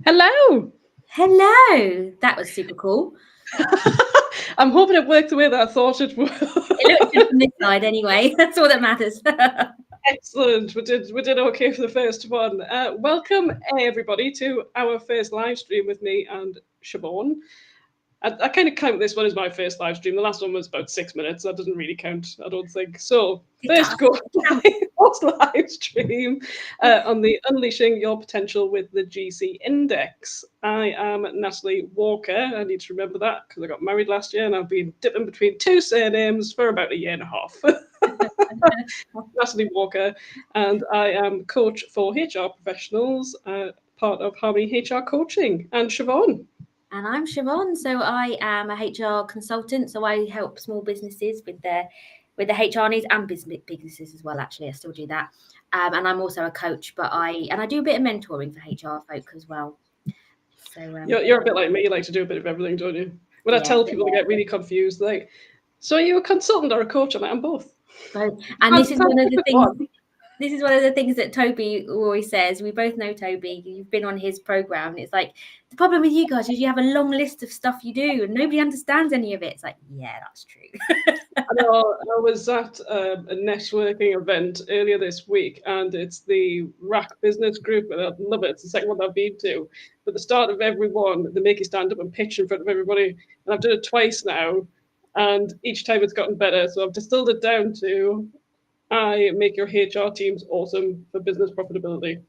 Hello. Hello. That was super cool. I'm hoping it worked the way that I thought it would. It looked good from this side anyway. That's all that matters. Excellent. We did okay for the first one. Welcome everybody to our first live stream with me and Siobhan. I kind of count this one as my first live stream. The last one was about 6 minutes. That doesn't really count, I don't think. So first live stream on the Unleashing Your Potential with the GC Index. I am Natalie Walker. I need to remember that because I got married last year and I've been dipping between two surnames for about a year and a half. Natalie Walker, and I am coach for HR professionals, part of Harmony HR Coaching. And Siobhan. And I'm Siobhan. So I am a HR consultant. So I help small businesses with their HR needs and businesses as well. Actually, I still do that. And I'm also a coach, but I do a bit of mentoring for HR folk as well. So you're a bit like me. You like to do a bit of everything, don't you? When I tell people, they get really confused. Like, so are you a consultant or a coach? I'm like, I'm both. Both. And this is one of the things. This is one of the things that Toby always says. We both know Toby. You've been on his program. And it's like, the problem with you guys is you have a long list of stuff you do and nobody understands any of it. It's like, yeah, that's true. I know. I was at a networking event earlier this week, and it's the RAC business group, and I love it. It's the second one I've been to. But at the start of every one, they make you stand up and pitch in front of everybody. And I've done it twice now, and each time it's gotten better. So I've distilled it down to, I make your HR teams awesome for business profitability.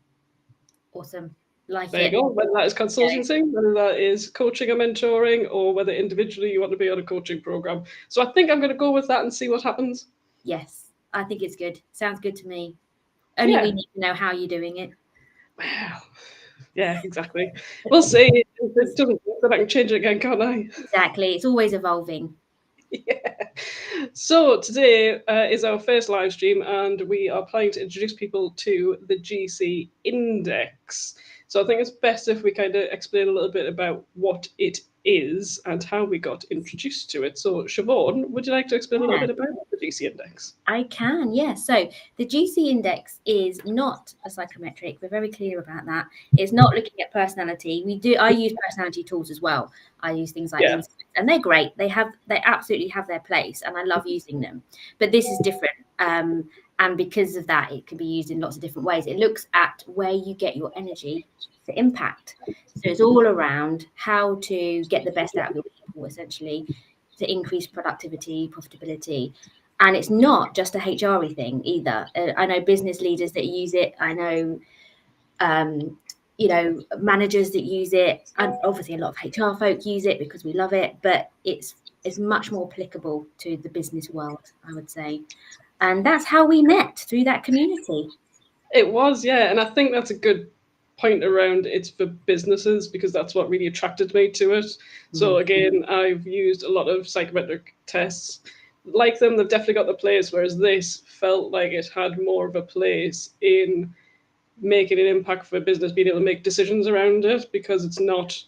Awesome. Like there you go. Whether that is consulting, whether that is coaching or mentoring, or whether individually you want to be on a coaching program. So I think I'm going to go with that and see what happens. Yes, I think it's good. Sounds good to me. Only we need to know how you're doing it. Well, yeah, exactly. We'll see. If it doesn't work, then I can change it again, can't I? Exactly. It's always evolving. Yeah. So today is our first live stream, and we are planning to introduce people to the GC Index. So I think it's best if we kind of explain a little bit about what it is and how we got introduced to it. So Siobhan, would you like to explain a little bit about the GC Index? I can, yes. So the GC Index is not a psychometric. We're very clear about that. It's not looking at personality. I use personality tools as well. I use things like these, and they're great. They absolutely have their place, and I love using them. But this is different. And because of that, it can be used in lots of different ways. It looks at where you get your energy to impact. So it's all around how to get the best out of your people, essentially, to increase productivity, profitability. And it's not just a HR-y thing either. I know business leaders that use it. I know, managers that use it. And obviously, a lot of HR folk use it because we love it. But it's much more applicable to the business world, I would say. And that's how we met, through that community. It was, yeah. And I think that's a good point around it's for businesses, because that's what really attracted me to it. So again, I've used a lot of psychometric tests. Like them, they've definitely got the place, whereas this felt like it had more of a place in making an impact for a business, being able to make decisions around it, because it's not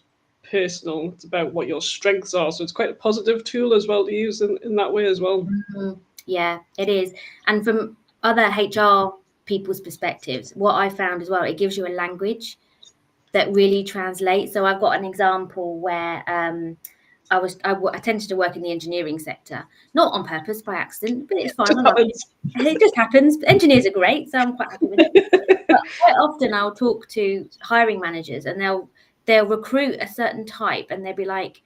personal. It's about what your strengths are. So it's quite a positive tool as well to use in that way as well. Yeah, it is. And from other HR people's perspectives, what I found as well, it gives you a language that really translates. So I've got an example where I tended to work in the engineering sector, not on purpose, by accident, but it's fine. It just happens. Engineers are great, so I'm quite happy with it. But quite often I'll talk to hiring managers, and they'll recruit a certain type, and they'll be like,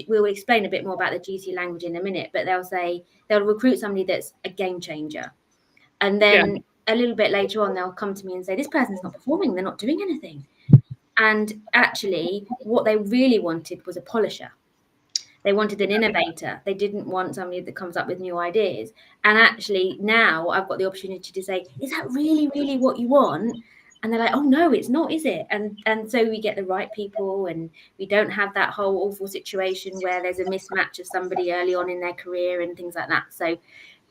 we'll explain a bit more about the GC language in a minute, but they'll recruit somebody that's a game changer. And then a little bit later on, they'll come to me and say, this person's not performing, they're not doing anything. And actually, what they really wanted was a polisher. They wanted an innovator. They didn't want somebody that comes up with new ideas. And actually, now I've got the opportunity to say, is that really, really what you want? And they're like, oh, no, it's not, is it? And so we get the right people, and we don't have that whole awful situation where there's a mismatch of somebody early on in their career and things like that. So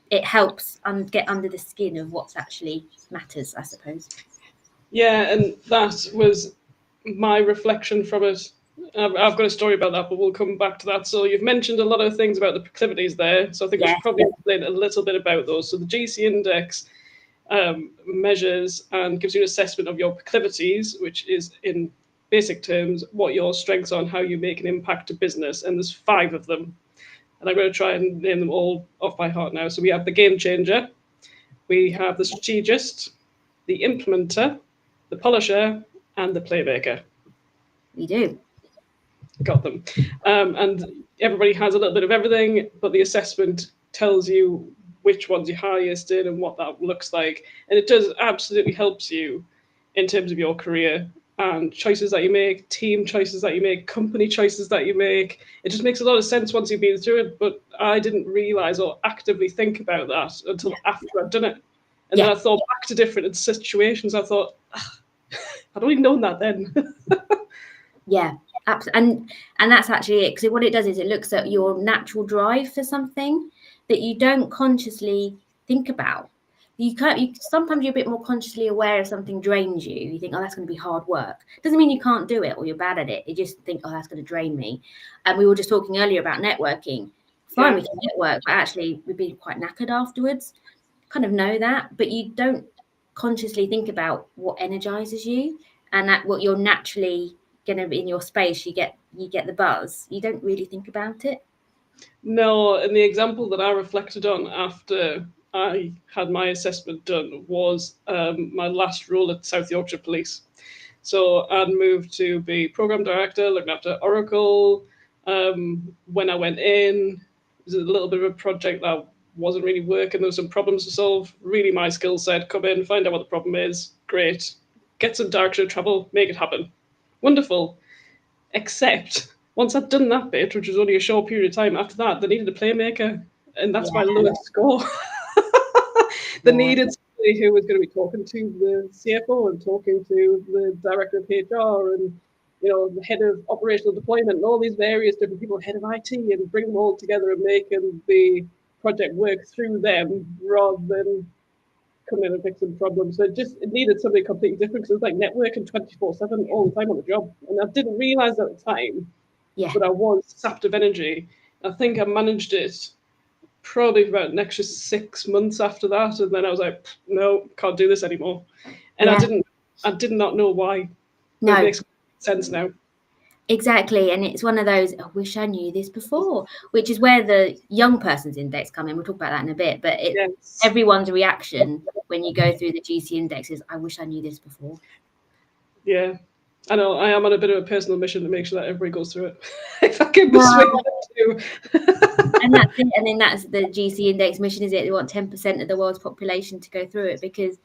it helps get under the skin of what's actually matters, I suppose. Yeah, and that was my reflection from it. I've got a story about that, but we'll come back to that. So you've mentioned a lot of things about the proclivities there. So I think we Yeah, should probably explain a little bit about those. So the GC index measures and gives you an assessment of your proclivities, which is in basic terms what your strengths are and how you make an impact to business. And there's 5 of them. And I'm going to try and name them all off by heart now. So we have the game changer, we have the strategist, the implementer, the polisher, and the playmaker. we do. Got them. And everybody has a little bit of everything, but the assessment tells you which one's your highest in and what that looks like. And it does absolutely helps you in terms of your career and choices that you make, team choices that you make, company choices that you make. It just makes a lot of sense once you've been through it. But I didn't realize or actively think about that until after I'd done it. And then Yeah, I thought back to different situations. I thought, I'd only known that then. yeah, absolutely. And that's actually it, because what it does is it looks at your natural drive for something that you don't consciously think about. Sometimes you're a bit more consciously aware if something drains you. You think, oh, that's going to be hard work. Doesn't mean you can't do it or you're bad at it. You just think, oh, that's going to drain me. And we were just talking earlier about networking. Fine, Yeah. we can network, but actually we'd be quite knackered afterwards. Kind of know that, but you don't consciously think about what energizes you and that what you're naturally going to be in your space. You get the buzz. You don't really think about it. No, and the example that I reflected on after I had my assessment done was my last role at South Yorkshire Police. So I'd moved to be program director, looking after Oracle. When I went in, it was a little bit of a project that wasn't really working. There were some problems to solve. Really, my skill set: come in, find out what the problem is. Great, get some direction of travel, make it happen. Wonderful. Except once I'd done that bit, which was only a short period of time, after that, they needed a playmaker, and that's my Yeah, lowest score. They yeah, needed somebody who was going to be talking to the CFO and talking to the director of HR and the head of operational deployment and all these various different people, head of IT, and bring them all together and making the project work through them rather than come in and fix some problems. So it needed something completely different because it was like networking 24/7 all the time on the job. And I didn't realize at the time, yeah, but I was sapped of energy. I think I managed it probably for about an extra 6 months after that. And then I was like, no, can't do this anymore. And yeah. I did not know why, but it No, makes sense now. exactly. And it's one of those, I wish I knew this before, which is where the young person's index come in. We'll talk about that in a bit, but Yes. everyone's reaction when you go through the GC index is, I wish I knew this before. Yeah. I know I am on a bit of a personal mission to make sure that everybody goes through it. If I can persuade Well, them to. and that's it. And then that's the GC index mission, is it? They want 10% of the world's population to go through it because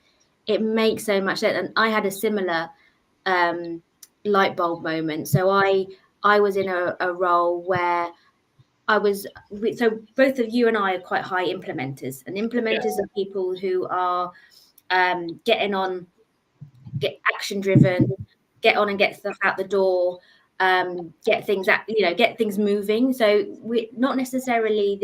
it makes so much sense. And I had a similar light bulb moment. So I was in a role where so both of you and I are quite high implementers, and implementers Yes. are people who are getting on, get action driven, get on and get stuff out the door, get things moving. So we're not necessarily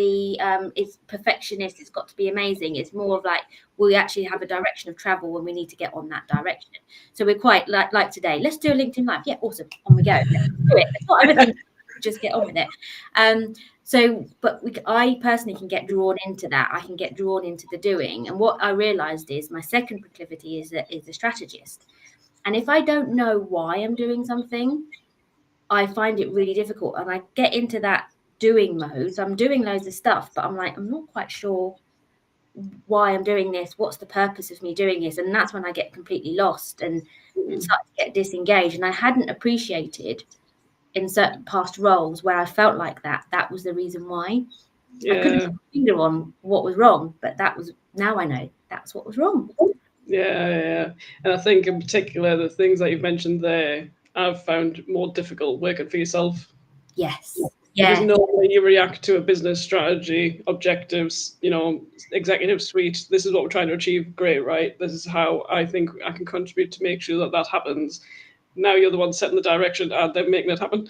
it's perfectionist, it's got to be amazing. It's more of like, we actually have a direction of travel when we need to get on that direction. So we're quite like today, let's do a LinkedIn Live. Yeah, awesome. On we go. Let's do it. It's not everything, just get on with it. I personally can get drawn into that. I can get drawn into the doing. And what I realized is my second proclivity is the strategist. And if I don't know why I'm doing something, I find it really difficult. And I get into that doing mode. So I'm doing loads of stuff, but I'm like, I'm not quite sure why I'm doing this. What's the purpose of me doing this? And that's when I get completely lost and start to get disengaged. And I hadn't appreciated in certain past roles where I felt like that was the reason why. I couldn't put Yeah. a finger on what was wrong, but now I know that's what was wrong. Yeah. And I think in particular the things that you've mentioned there, I've found more difficult working for yourself. Yes. Because Yeah. normally you react to a business strategy, objectives, executive suite. This is what we're trying to achieve. Great, right? This is how I think I can contribute to make sure that that happens. Now you're the one setting the direction and then making it happen.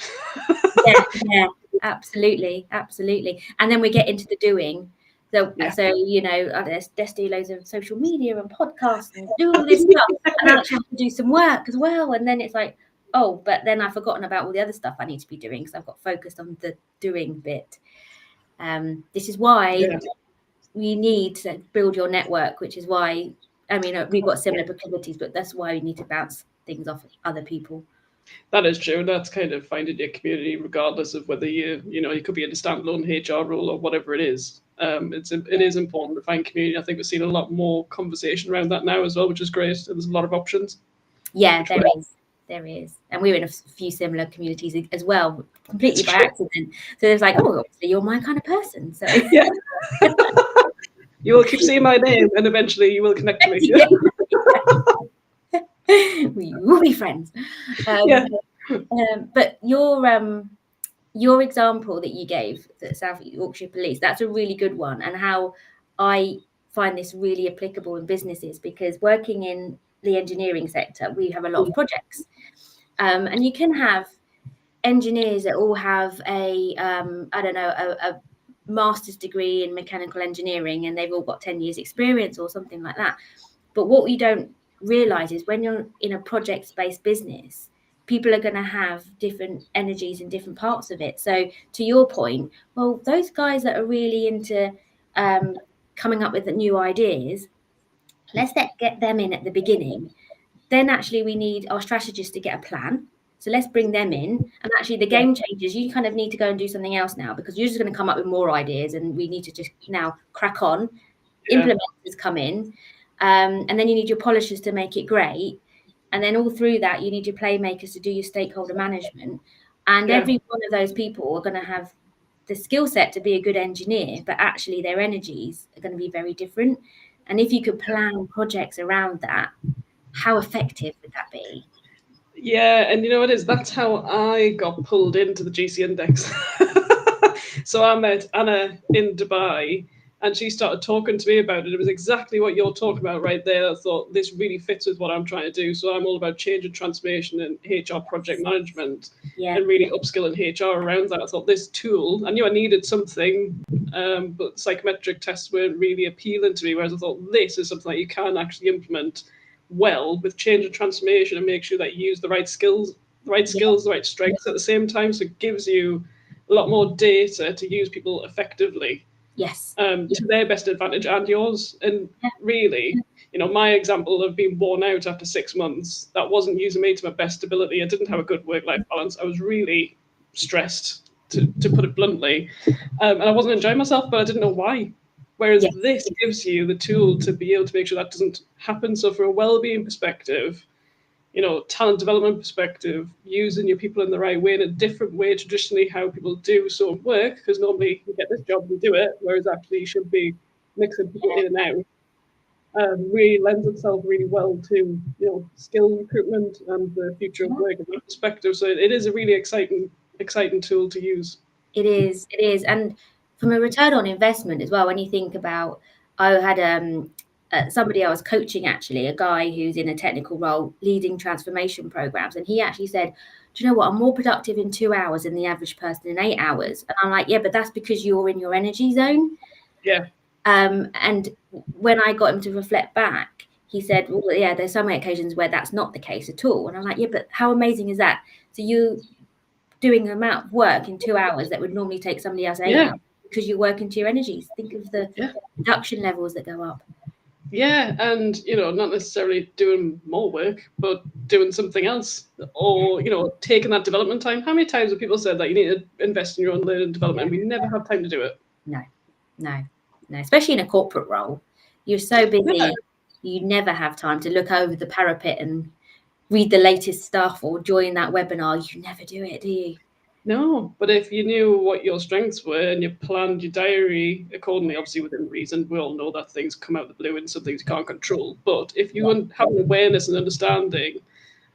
Yeah. Absolutely. And then we get into the doing. So, you know, let's do loads of social media and podcasts and do all this stuff, and I actually have to do some work as well. And then it's like, oh, but then I've forgotten about all the other stuff I need to be doing because I've got focused on the doing bit. This is why we need to build your network, which is why, I mean, we've got similar proclivities, but that's why we need to bounce things off other people. That is true. That's kind of finding your community, regardless of whether you could be in a standalone HR role or whatever it is. It is important to find community. I think we're seeing a lot more conversation around that now as well, which is great. There's a lot of options. Yeah, there is, and we're in a few similar communities as well, completely by accident. So there's like, oh, obviously you're my kind of person. So yeah. You will keep seeing my name, and eventually you will connect to me. Yeah. We will be friends. But your example that you gave, the South Yorkshire Police, that's a really good one, and how I find this really applicable in businesses, because working in the engineering sector, we have a lot of projects, and you can have engineers that all have a master's degree in mechanical engineering, and they've all got 10 years experience or something like that. But what we don't realize is when you're in a project-based business, people are going to have different energies in different parts of it. So to your point, well, those guys that are really into coming up with new ideas, let's get them in at the beginning. Then actually we need our strategists to get a plan. So let's bring them in. And actually the game changes. You kind of need to go and do something else now, because you're just going to come up with more ideas, and we need to just now crack on. Implementers come in. And then you need your polishers to make it great. And then all through that, you need your playmakers to do your stakeholder management. And every one of those people are going to have the skill set to be a good engineer, but actually their energies are going to be very different. And if you could plan projects around that, how effective would that be? Yeah, and you know what it is? That's how I got pulled into the GC Index. So I met Anna in Dubai, and she started talking to me about it. It was exactly what you're talking about right there. I thought this really fits with what I'm trying to do. So I'm all about change and transformation and HR project management, and really upskilling HR around that. I thought this tool, I knew I needed something, but psychometric tests weren't really appealing to me, whereas I thought this is something that you can actually implement well with change and transformation, and make sure that you use the right skills, the right strengths at the same time. So it gives you a lot more data to use people effectively. To their best advantage and yours. And really, my example of being worn out after 6 months, that wasn't using me to my best ability. I didn't have a good work-life balance. I was really stressed, to put it bluntly. And I wasn't enjoying myself, but I didn't know why. Whereas this gives you the tool to be able to make sure that doesn't happen. So from a well-being perspective, talent development perspective, using your people in the right way, in a different way traditionally how people do some work, because normally you get this job and do it, whereas actually you should be mixing people in and out, really lends itself really well to skill recruitment and the future of work in that perspective. So it is a really exciting tool to use. It is, and from a return on investment as well. When you think about, I had somebody I was coaching, actually, a guy who's in a technical role leading transformation programs, and he actually said, do you know what, I'm more productive in 2 hours than the average person in 8 hours. And I'm like, yeah, but that's because you're in your energy zone. And when I got him to reflect back, he said, well, yeah, there's some occasions where that's not the case at all. And I'm like, yeah, but how amazing is that? So you doing the amount of work in 2 hours that would normally take somebody else 8 hours, because you're working to your energies. Think of the production levels that go up. Yeah, and not necessarily doing more work, but doing something else, or taking that development time. How many times have people said that you need to invest in your own learning and development? We never have time to do it. No. Especially in a corporate role, you're so busy. You never have time to look over the parapet and read the latest stuff or join that webinar. You never do it, do you? No, but if you knew what your strengths were and you planned your diary accordingly, obviously within reason, we all know that things come out of the blue and some things you can't control. But if you have an awareness and understanding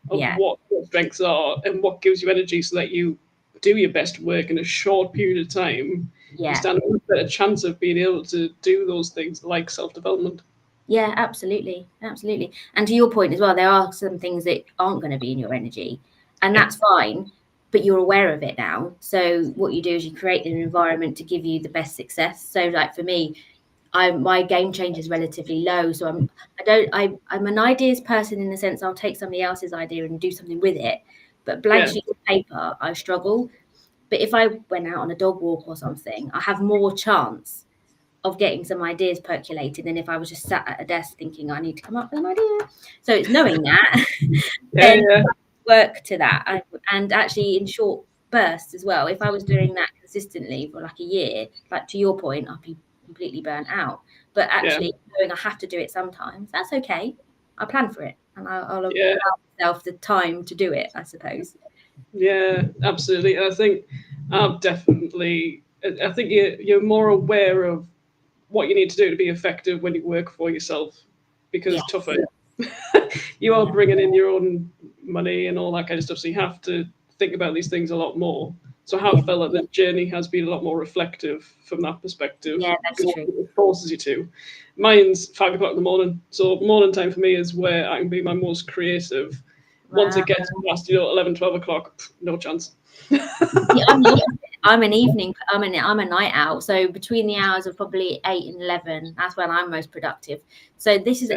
of what your strengths are and what gives you energy so that you do your best work in a short period of time, you stand a much better chance of being able to do those things like self-development. Yeah, absolutely. And to your point as well, there are some things that aren't going to be in your energy, and that's fine. But you're aware of it now. So what you do is you create an environment to give you the best success. So like for me, my game change is relatively low. So I'm an ideas person in the sense I'll take somebody else's idea and do something with it. But blank sheet of paper, I struggle. But if I went out on a dog walk or something, I have more chance of getting some ideas percolated than if I was just sat at a desk thinking I need to come up with an idea. So it's knowing that, then work to that, and actually in short bursts as well. If I was doing that consistently for like a year, like to your point, I'd be completely burnt out. But actually knowing I have to do it sometimes, that's okay. I plan for it, and I'll allow myself the time to do it, I suppose. Yeah, absolutely. And I think definitely, I think you're more aware of what you need to do to be effective when you work for yourself, because tougher, you are bringing in your own money and all that kind of stuff. So you have to think about these things a lot more. So I have felt like the journey has been a lot more reflective from that perspective. Yeah, that's true. It forces you to. Mine's 5 o'clock in the morning. So morning time for me is where I can be my most creative. Wow. Once it gets past, 11, 12 o'clock, no chance. I'm an evening. I'm a night owl. So between the hours of probably 8 and 11, that's when I'm most productive. So this is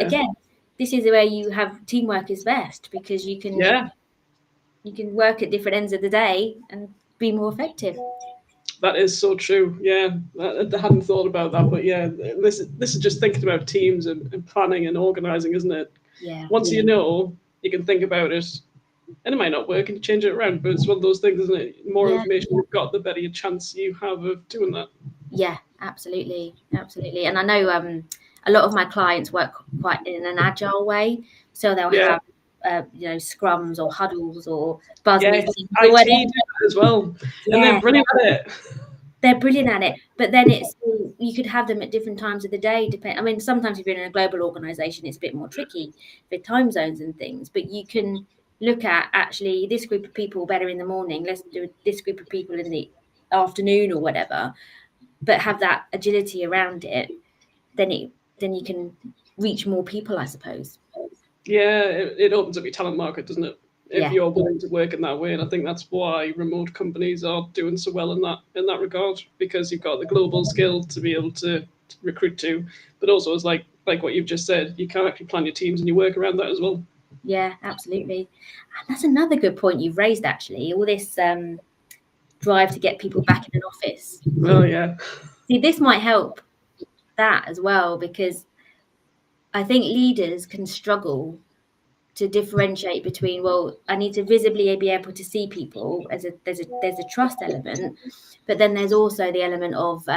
this is where you have teamwork is best, because you can work at different ends of the day and be more effective. That is so true. Yeah, I hadn't thought about that, but yeah, this is just thinking about teams and planning and organising, isn't it? Yeah. Once you know, you can think about it, and it might not work, and you change it around. But it's one of those things, isn't it? The more information you've got, the better chance you have of doing that. Yeah, absolutely, absolutely. And I know a lot of my clients work quite in an agile way, so they'll have scrums or huddles or buzz meetings or whatever as well, and they're brilliant at it. They're brilliant at it, but then you could have them at different times of the day. I mean, sometimes if you're in a global organization, it's a bit more tricky with time zones and things, but you can look at actually this group of people better in the morning. Let's do this group of people in the afternoon or whatever, but have that agility around it. Then you can reach more people, I suppose. Yeah, it opens up your talent market, doesn't it? If you're willing to work in that way, and I think that's why remote companies are doing so well in that regard, because you've got the global skill to be able to recruit to, but also it's like what you've just said, you can actually plan your teams and you work around that as well. Yeah, absolutely. And that's another good point you've raised, actually. All this drive to get people back in an office. Oh yeah. See, this might help that as well, because I think leaders can struggle to differentiate between, well, I need to visibly be able to see people as there's a trust element, but then there's also the element of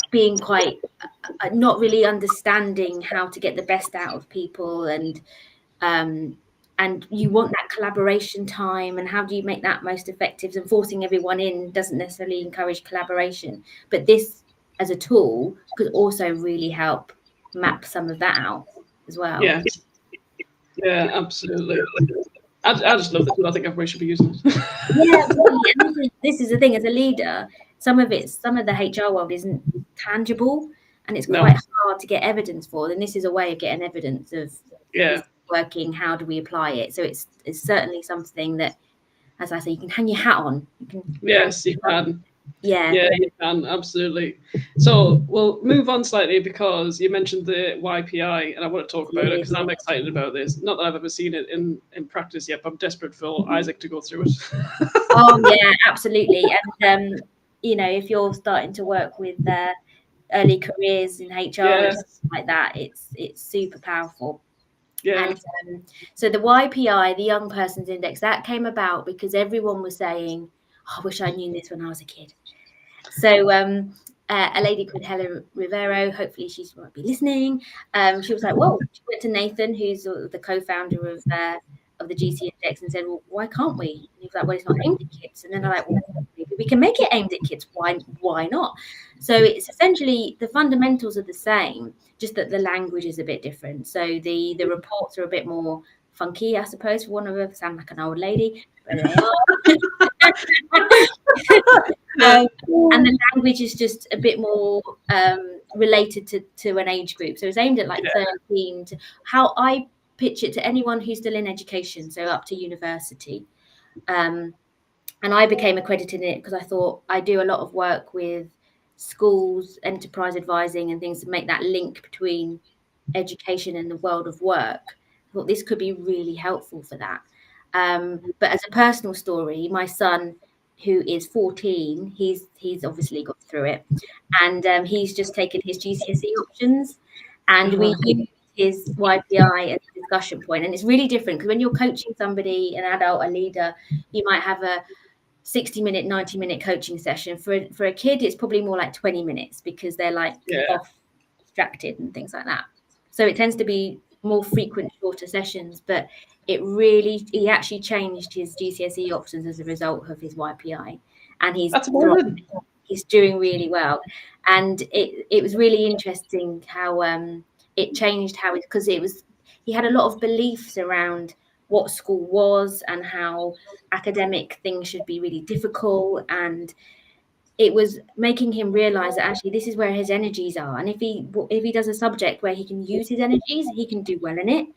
being quite not really understanding how to get the best out of people, and you want that collaboration time, and how do you make that most effective? And forcing everyone in doesn't necessarily encourage collaboration, but this as a tool could also really help map some of that out as well. Yeah, absolutely. I just love this, and I think everybody should be using it. Yeah, and this is the thing, as a leader, some of the HR world isn't tangible, and it's quite hard to get evidence for. And this is a way of getting evidence of this working. How do we apply it? So it's certainly something that, as I say, you can hang your hat on. Yes, you can. Yeah, you can, absolutely. So we'll move on slightly, because you mentioned the YPI, and I want to talk about it because I'm excited about this. Not that I've ever seen it in practice yet, but I'm desperate for Isaac to go through it. Oh yeah, absolutely. And if you're starting to work with early careers in HR and stuff like that, it's super powerful. Yeah. And so the YPI, the Young Person's Index, that came about because everyone was saying, oh, I wish I knew this when I was a kid. So a lady called Helen Rivero, hopefully she might be listening. She was like, well, she went to Nathan, who's the co-founder of the GC Index, and said, well, why can't we? And he was like, well, it's not aimed at kids. And then they're like, well, maybe we can make it aimed at kids. Why not? So it's essentially the fundamentals are the same, just that the language is a bit different. So the reports are a bit more funky, I suppose, for one of them. Sound like an old lady, but they are. And the language is just a bit more related to an age group. So it's aimed at like 13 to how I pitch it to anyone who's still in education, so up to university. And I became accredited in it because I thought I do a lot of work with schools, enterprise advising and things to make that link between education and the world of work. I thought this could be really helpful for that. But as a personal story, my son, who is 14, he's obviously got through it, and he's just taken his GCSE options, and we use his YPI as a discussion point. And it's really different because when you're coaching somebody, an adult, a leader, you might have a 60-minute, 90-minute coaching session. For a kid, it's probably more like 20 minutes because they're like off, distracted and things like that. So it tends to be more frequent, shorter sessions, but he actually changed his GCSE options as a result of his YPI, and he's doing really well. And it was really interesting how it changed because he had a lot of beliefs around what school was and how academic things should be really difficult, and it was making him realize that actually this is where his energies are, and if he does a subject where he can use his energies, he can do well in it,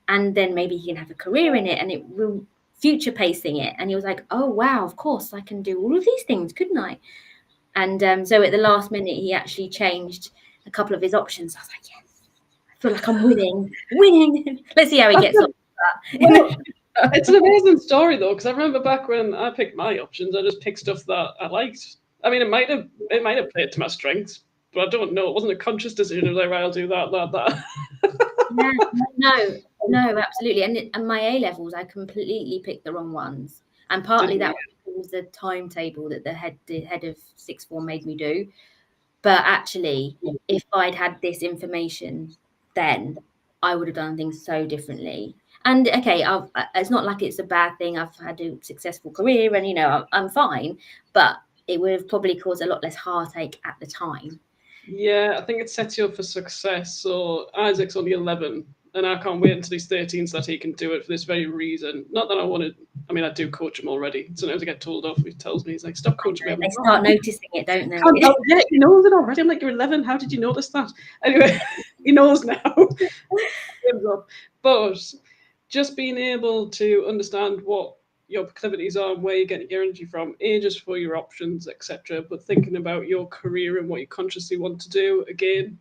and then maybe he can have a career in it, and it will future pacing it. And he was like, oh wow, of course I can do all of these things, couldn't I? And so at the last minute he actually changed a couple of his options. I was like, yes, I feel like I'm winning. Let's see how he gets on with that. It's an amazing story though, because I remember back when I picked my options, I just picked stuff that I liked. I mean, it might have played to my strengths, but I don't know. It wasn't a conscious decision. It was like, right, I'll do that. Yeah, no, absolutely. And my A levels, I completely picked the wrong ones, and partly that was the timetable that the head of sixth form made me do. But actually, if I'd had this information then, I would have done things so differently. And okay, it's not like it's a bad thing. I've had a successful career, and I'm fine. But it would have probably caused a lot less heartache at the time. Yeah, I think it sets you up for success. So Isaac's only 11, and I can't wait until he's 13 so that he can do it for this very reason. Not that I mean, I do coach him already. Sometimes I get told off. He tells me, he's like, stop coaching me. They start noticing it, don't they? Yeah, he knows it already. I'm like, you're 11. How did you notice that? Anyway, he knows now. But just being able to understand what your proclivities are and where you're getting your energy from, just for your options, etc. But thinking about your career and what you consciously want to do. Again,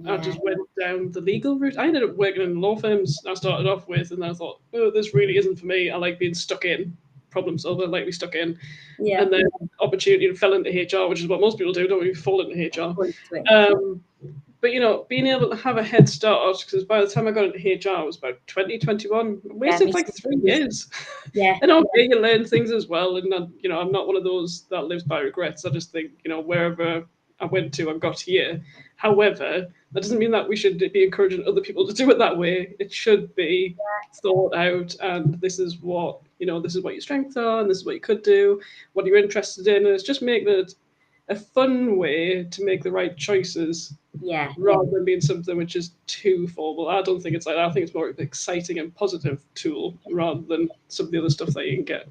I just went down the legal route. I ended up working in law firms I started off with, and then I thought, oh, this really isn't for me. I like being stuck in, problem solver, like be stuck in. Yeah. And then opportunity and fell into HR, which is what most people do, don't we? Fall into HR. But being able to have a head start, because by the time I got into HR, I was about 2021. I wasted like 3 years. Yeah. And okay, you learn things as well. And I'm not one of those that lives by regrets. I just think, wherever I went to, I got here. However, that doesn't mean that we should be encouraging other people to do it that way. It should be thought out, and this is what your strengths are, and this is what you could do, what you're interested in, and it's just making it a fun way to make the right choices. Rather than being something which is too formal. I don't think it's like that. I think it's more of an exciting and positive tool rather than some of the other stuff that you can get.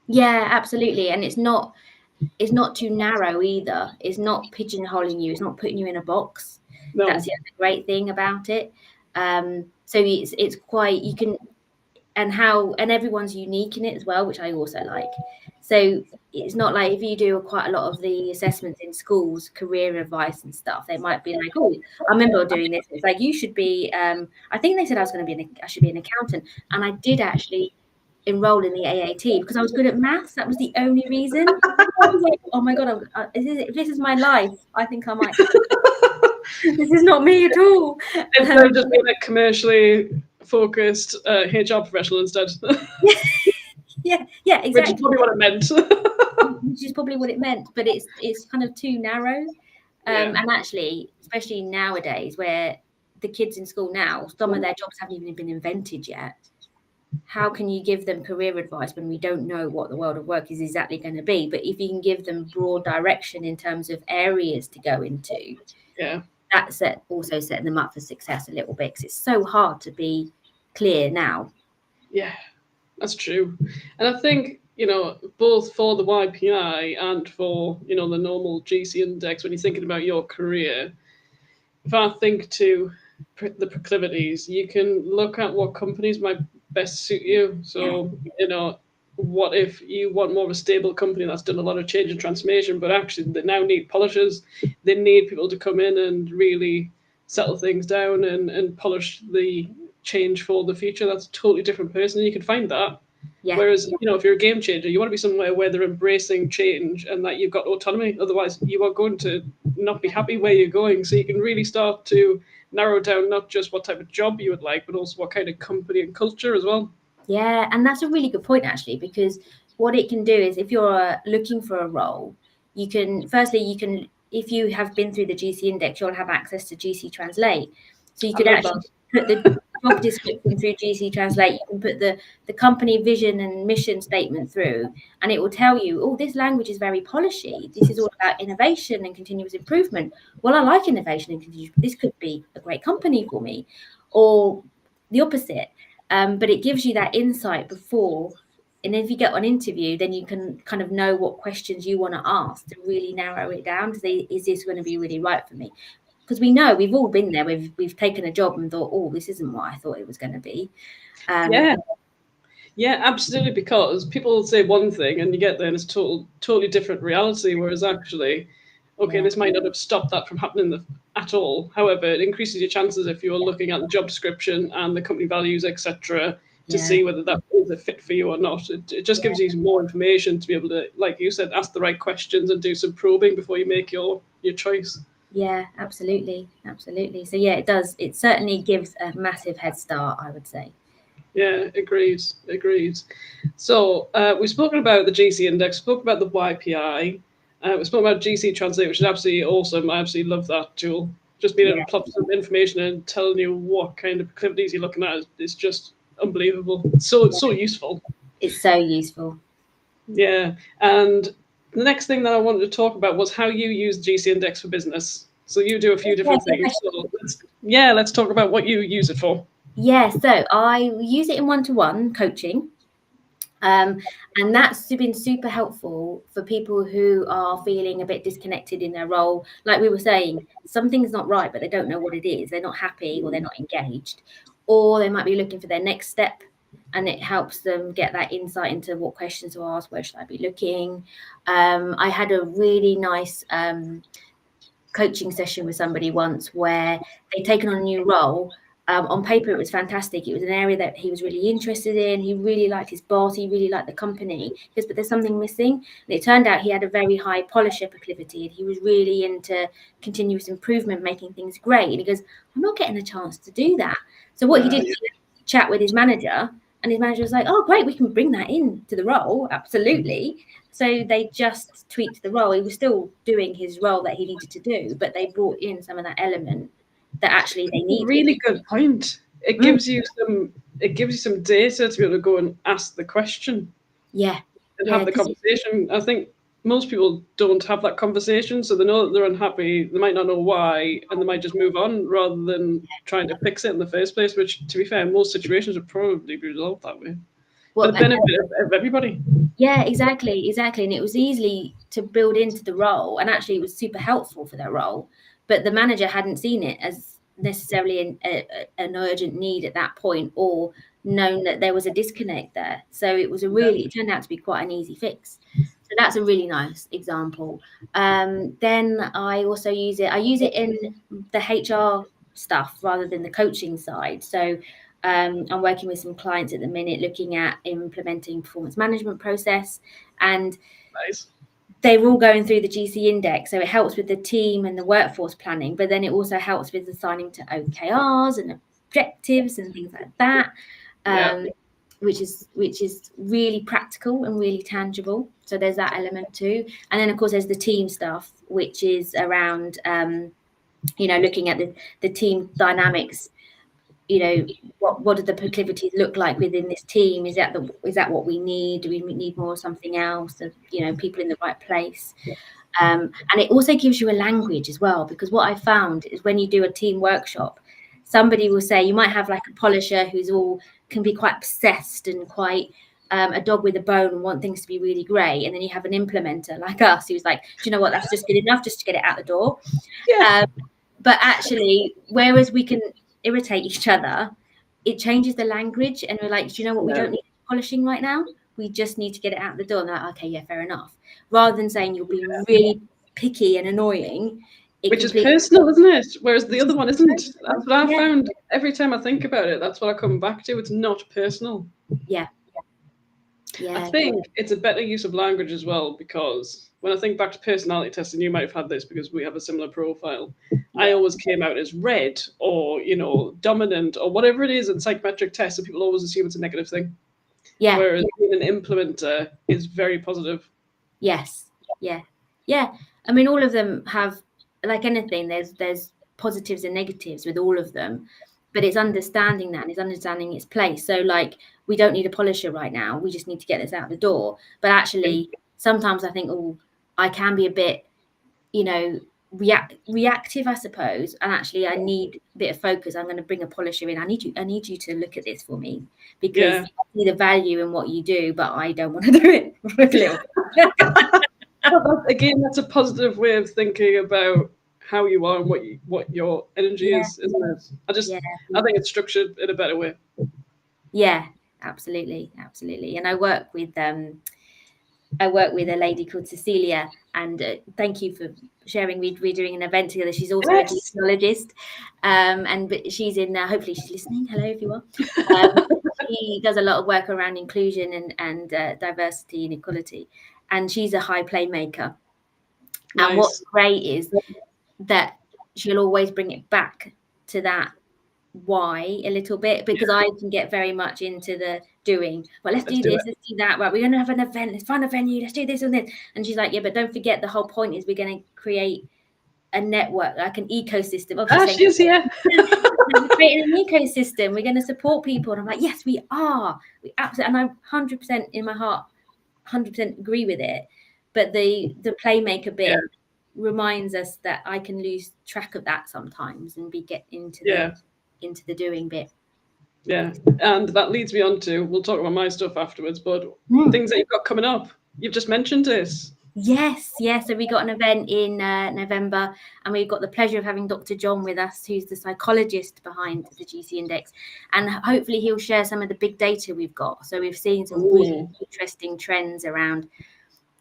Yeah, absolutely. And it's not too narrow either. It's not pigeonholing you. It's not putting you in a box. No. That's the other great thing about it. So it's quite, you can, and everyone's unique in it as well, which I also like. So it's not like if you do quite a lot of the assessments in schools, career advice and stuff, they might be like, oh, I remember doing this. It's like, you should be, I think they said I should be an accountant. And I did actually enroll in the AAT because I was good at maths. That was the only reason. I was like, oh my God, if this is my life, I think I might. This is not me at all. Instead of just being a commercially focused HR professional instead. Yeah, exactly. Which is probably what it meant. Which is probably what it meant, but it's kind of too narrow. And actually, especially nowadays, where the kids in school now, some of their jobs haven't even been invented yet. How can you give them career advice when we don't know what the world of work is exactly going to be? But if you can give them broad direction in terms of areas to go into, that's also setting them up for success a little bit, because it's so hard to be clear now. Yeah, that's true. And I think, both for the YPI and for, the normal GC index, when you're thinking about your career, if I think to the proclivities, you can look at what companies might best suit you. So, what if you want more of a stable company that's done a lot of change and transformation, but actually they now need polishers. They need people to come in and really settle things down and polish the change for the future. That's a totally different person. And you can find that. Yeah. Whereas, if you're a game changer, you want to be somewhere where they're embracing change and that you've got autonomy. Otherwise, you are going to not be happy where you're going. So you can really start to narrow down not just what type of job you would like, but also what kind of company and culture as well. Yeah, and that's a really good point actually, because what it can do is if you're looking for a role, you can if you have been through the GC index, you'll have access to GC Translate. So you I could love actually that. put the job description through GC Translate. You can put the company vision and mission statement through, and it will tell you, oh, this language is very polishy. This is all about innovation and continuous improvement. Well, I like innovation and continuous. This could be a great company for me, or the opposite. But it gives you that insight before. And if you get an interview, then you can kind of know what questions you want to ask to really narrow it down to say, is this going to be really right for me? Because we know we've all been there. We've taken a job and thought, oh, this isn't what I thought it was going to be. Yeah. Yeah, absolutely. Because people say one thing and you get there and it's totally different reality. Whereas actually, okay, Yeah, this might not have stopped that from happening at all. However, it increases your chances if you're looking at the job description and the company values, etc., to yeah, see whether that is a fit for you or not. It just gives you more information to be able to, like you said, ask the right questions and do some probing before you make your choice. yeah, absolutely, absolutely. So yeah, it does. It certainly gives a massive head start, I would say. Yeah, agreed, agreed. So we've spoken about the GC index, spoke about the YPI, we spoke about GC Translate, which is absolutely awesome. I absolutely love that tool. Just being able Yeah, to plop some information and telling you what kind of proclivities you're looking at is just unbelievable. It's so useful. it's so useful. Yeah, and the next thing that I wanted to talk about was how you use GC index for business. So you do a few Yeah, different things. So let's talk about what you use it for. yeah. So I use it in one-to-one coaching. And that's been super helpful for people who are feeling a bit disconnected in their role. Like we were saying, something's not right, but they don't know what it is. They're not happy or they're not engaged, or they might be looking for their next step. And it helps them get that insight into what questions to ask, where should I be looking. I had a really nice coaching session with somebody once where they'd taken on a new role. On paper, it was fantastic. It was an area that he was really interested in. He really liked his boss. He really liked the company. He goes, but there's something missing. And it turned out he had a very high polisher proclivity, and he was really into continuous improvement, making things great. And he goes, I'm not getting a chance to do that. So what he did was chat with his manager, and his manager was like, oh, great, we can bring that in to the role. Absolutely. So they just tweaked the role. He was still doing his role that he needed to do, but they brought in some of that element that actually they needed. Really good point. It Mm, gives you some data to be able to go and ask the question yeah, and yeah, have the because conversation. I think most people don't have that conversation, so they know that they're unhappy. They might not know why, and they might just move on rather than trying to fix it in the first place. Which, to be fair, in most situations would probably be resolved that way for well, the benefit of everybody. yeah, exactly. And it was easily to build into the role, and actually it was super helpful for that role. But the manager hadn't seen it as necessarily an urgent need at that point, or known that there was a disconnect there. So it turned out to be quite an easy fix. So that's a really nice example. Then I also I use it in the HR stuff rather than the coaching side. So I'm working with some clients at the minute looking at implementing performance management process, and Nice. they're all going through the GC index. So it helps with the team and the workforce planning, but then it also helps with assigning to OKRs and objectives and things like that. Yeah. Which is really practical and really tangible. So there's that element too. And then of course there's the team stuff, which is around looking at the team dynamics. What do the proclivities look like within this team? Is that what we need? Do we need more of something else? People in the right place. And it also gives you a language as well, because what I found is when you do a team workshop, somebody will say, you might have like a polisher can be quite obsessed and quite a dog with a bone and want things to be really great. And then you have an implementer like us who's like, do you know what, that's just good enough just to get it out the door. Yeah. But actually, whereas we can irritate each other, it changes the language, and we're like, do you know what, we Yeah. don't need polishing right now. we just need to get it out the door. And they're like, okay, yeah, fair enough. Rather than saying you're being really picky and annoying, which is personal, isn't it? Whereas the other one isn't. That's what I found every time I think about it. That's what I come back to. It's not personal. Yeah. I think it's a better use of language as well, because when I think back to personality testing, you might have had this because we have a similar profile. I always came out as red or, dominant or whatever it is in psychometric tests, and people always assume it's a negative thing. Yeah. Whereas being an implementer is very positive. Yes. Yeah. Yeah. I mean, all of them have, like anything, there's positives and negatives with all of them, but it's understanding that and it's understanding its place. So like, we don't need a polisher right now. We just need to get this out the door. But actually, sometimes I think, oh, I can be a bit, reactive, I suppose. And actually, I need a bit of focus. I'm going to bring a polisher in. I need you to look at this for me, because I see the value in what you do, but I don't want to do it for a little bit. Again, that's a positive way of thinking about how you are and what your energy is, isn't it? I think it's structured in a better way. Yeah, absolutely. And I work with a lady called Cecilia, and thank you for sharing. We're doing an event together. She's also a genealogist, but she's in. Hopefully, she's listening. Hello, if you are. She does a lot of work around inclusion and diversity and equality, and she's a high playmaker. Nice. And what's great is that she'll always bring it back to that why a little bit, because I can get very much into the doing. Well, let's do this, let's do that. Right, we're going to have an event. Let's find a venue. Let's do this and this. And she's like, yeah, but don't forget the whole point is we're going to create a network, like an ecosystem. We're creating an ecosystem. We're going to support people. And I'm like, yes, we are. We absolutely. And I'm 100% in my heart, 100% agree with it. But the playmaker bit reminds us that I can lose track of that sometimes and get into the doing bit. Yeah, and that leads me on to, we'll talk about my stuff afterwards, but things that you've got coming up. You've just mentioned this. Yes. So we got an event in November, and we've got the pleasure of having Dr. John with us, who's the psychologist behind the GC Index, and hopefully he'll share some of the big data we've got. So we've seen some really interesting trends around,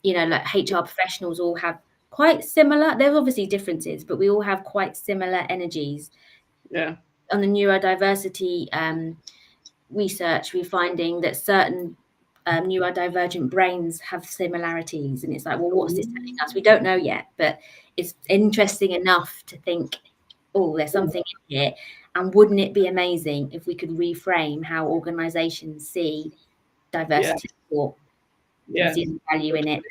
like HR professionals all have quite similar, there's obviously differences, but we all have quite similar energies. Yeah. On the neurodiversity research, we're finding that certain neurodivergent brains have similarities, and it's like, well, what's this telling us? We don't know yet, but it's interesting enough to think, oh, there's something in here. And wouldn't it be amazing if we could reframe how organizations see diversity support and see the value in it?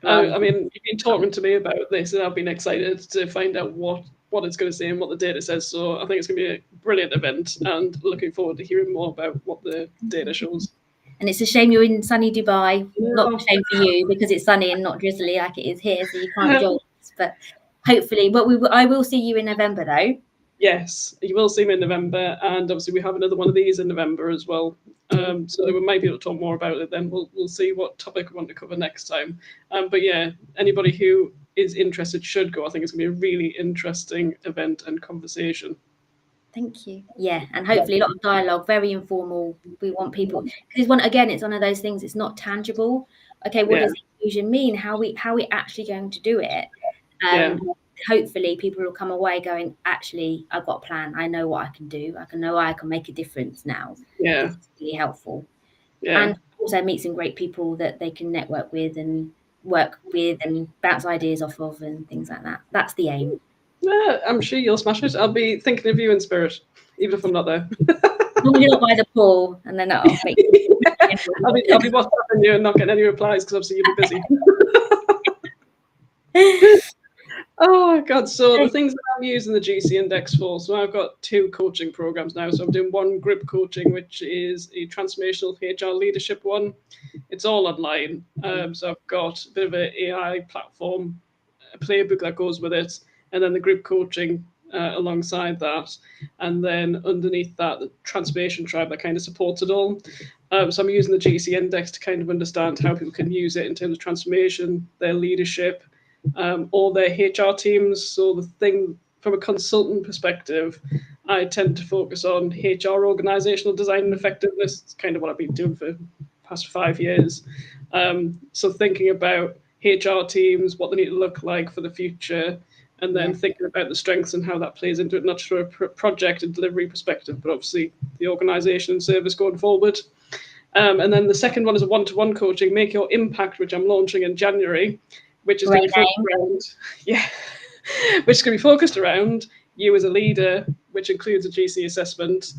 I mean, you've been talking to me about this, and I've been excited to find out what it's going to say and what the data says. So I think it's going to be a brilliant event, and looking forward to hearing more about what the data shows. And it's a shame you're in sunny Dubai. Not a shame for you, because it's sunny and not drizzly like it is here, so you can't join us. But hopefully, I will see you in November, though. Yes, you will see me in November, and obviously we have another one of these in November as well. So we might be able to talk more about it then. We'll see what topic we want to cover next time. But yeah, anybody who is interested should go. I think it's going to be a really interesting event and conversation. Thank you. Yeah, and hopefully a lot of dialogue, very informal. We want people, because it's one of those things. It's not tangible. Okay, what does inclusion mean? How we actually going to do it? Hopefully people will come away going, actually, I've got a plan. I know what I can do. I know I can make a difference now. Yeah, it's really helpful. And also meet some great people that they can network with and work with and bounce ideas off of and things like that. That's the aim. Yeah, I'm sure you'll smash it. I'll be thinking of you in spirit, even if I'm not there. You're not by the pool, and then I'll make I'll be WhatsApping you and not getting any replies, because obviously you'll be busy. Oh God! So the things that I'm using the GC Index for. So I've got 2 coaching programs now. So I'm doing one group coaching, which is a transformational HR leadership one. It's all online. So I've got a bit of an AI platform, a playbook that goes with it, and then the group coaching alongside that. And then underneath that, the transformation tribe that kind of supports it all. So I'm using the GC Index to kind of understand how people can use it in terms of transformation, their leadership, or their HR teams. So the thing from a consultant perspective, I tend to focus on HR organizational design and effectiveness. It's kind of what I've been doing for past 5 years. So thinking about HR teams, what they need to look like for the future, and then thinking about the strengths and how that plays into it, not just from a project and delivery perspective, but obviously the organisation and service going forward. And then the second one is a one-to-one coaching, Make Your Impact, which I'm launching in January, which is going to be focused around, which is going to be focused around you as a leader, which includes a GC assessment,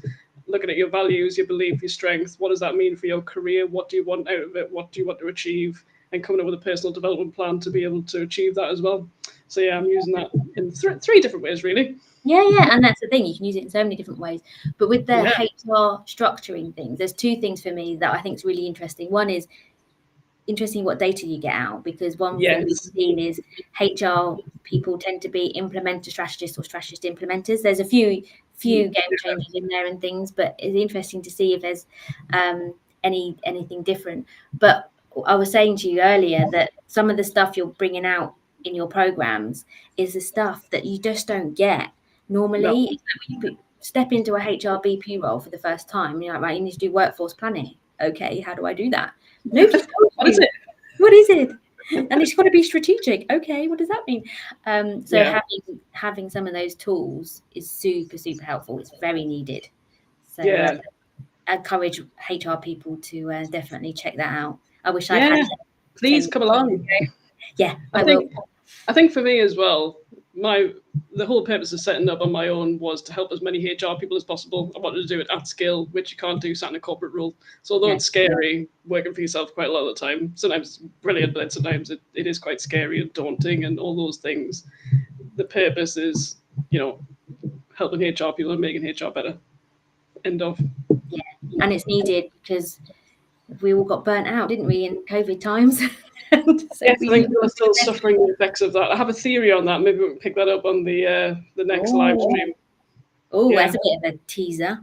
looking at your values, your belief, your strength. What does that mean for your career? What do you want out of it? What do you want to achieve? And coming up with a personal development plan to be able to achieve that as well. So yeah, I'm using that in three different ways, really. Yeah, and that's the thing. You can use it in so many different ways. But with the HR structuring things, there's two things for me that I think is really interesting. One is interesting what data you get out, because one thing we've seen is HR people tend to be implementer strategists or strategist implementers. There's a few game changers in there and things, but it's interesting to see if there's anything different. But I was saying to you earlier that some of the stuff you're bringing out in your programs is the stuff that you just don't get normally. No. You step into a HR BP role for the first time, you're like, right, you need to do workforce planning. Okay, how do I do that? Nobody's told you. What is it? And it's got to be strategic. Okay, what does that mean? So having some of those tools is super, super helpful. It's very needed. So I encourage HR people to definitely check that out. I wish I had. Please come along. Yeah, I think for me as well, the whole purpose of setting up on my own was to help as many HR people as possible. I wanted to do it at scale, which you can't do sat in a corporate role. So although it's scary working for yourself quite a lot of the time, sometimes it's brilliant, but sometimes it is quite scary and daunting and all those things. The purpose is, helping HR people and making HR better. End of. Yeah, and it's needed because we all got burnt out, didn't we, in COVID times? So yes, I think we're still suffering the effects of that. I have a theory on that. Maybe we'll pick that up on the next live stream. That's a bit of a teaser.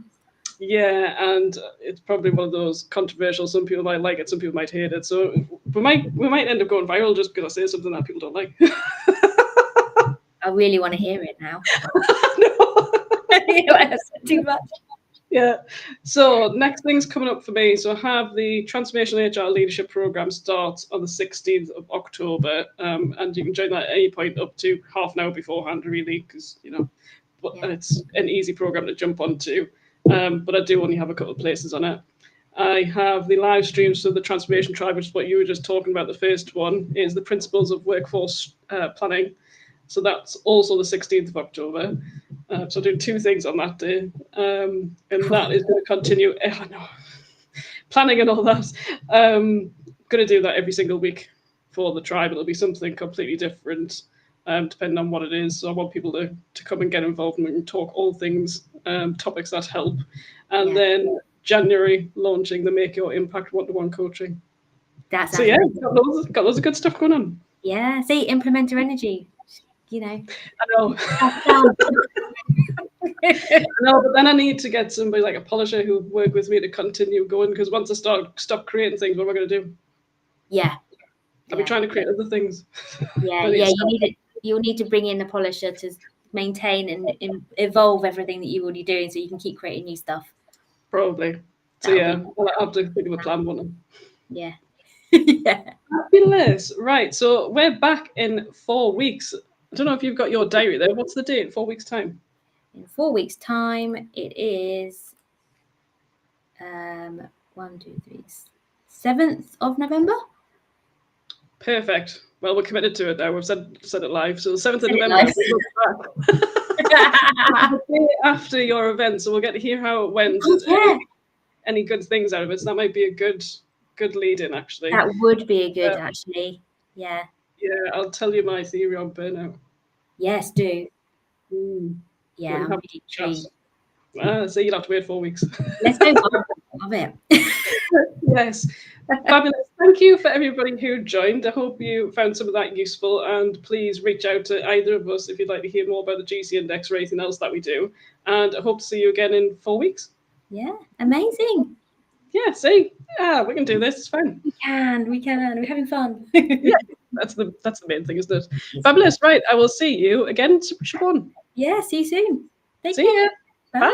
Yeah, and it's probably one of those controversial. Some people might like it, some people might hate it. So we might end up going viral just because I say something that people don't like. I really want to hear it now. No. I have said too much. Yeah. So next thing's coming up for me. So I have the Transformational HR Leadership Program starts on the 16th of October. And you can join that at any point up to half an hour beforehand, really, because, it's an easy program to jump onto. But I do only have a couple of places on it. I have the live streams for the Transformation Tribe, which is what you were just talking about. The first one is the Principles of Workforce Planning. So that's also the 16th of October. So doing two things on that day. And that is going to continue. Planning and all that. Going to do that every single week for the tribe. It'll be something completely different, depending on what it is. So I want people to come and get involved and talk all things, topics that help. And then January, launching the Make Your Impact one-to-one coaching. That's so got loads of good stuff going on. Yeah, see, implementer energy. I know. No, but then I need to get somebody like a polisher who work with me to continue going, because once I stop creating things, what am I going to do? Yeah. I'll be trying to create other things. Yeah. You'll need to bring in a polisher to maintain and evolve everything that you're already doing, so you can keep creating new stuff. Probably. So I'll have to think of a plan for them. Yeah. Fabulous. Right. So we're back in 4 weeks. I don't know if you've got your diary there. What's the date? 4 weeks' time? In 4 weeks' time, it is 7th of November. Perfect. Well, we're committed to it now. We've said it live. So the 7th of November. The day after your event, so we'll get to hear how it went. Any good things out of it. So that might be a good lead-in, actually. That would be a good, actually. Yeah. Yeah, I'll tell you my theory on burnout. Yes, do. Yeah, I'm really intrigued. So you'll have to wait 4 weeks. Let's go. Love it. Yes. Fabulous. Thank you for everybody who joined. I hope you found some of that useful, and please reach out to either of us if you'd like to hear more about the GC Index or anything else that we do. And I hope to see you again in 4 weeks. Yeah, amazing. Yeah, see? We can do this. It's fine. We can. We're having fun. Yeah, that's the main thing, isn't it? Fabulous. Right, I will see you again, Siobhan. Yeah, see you soon. See ya. Bye.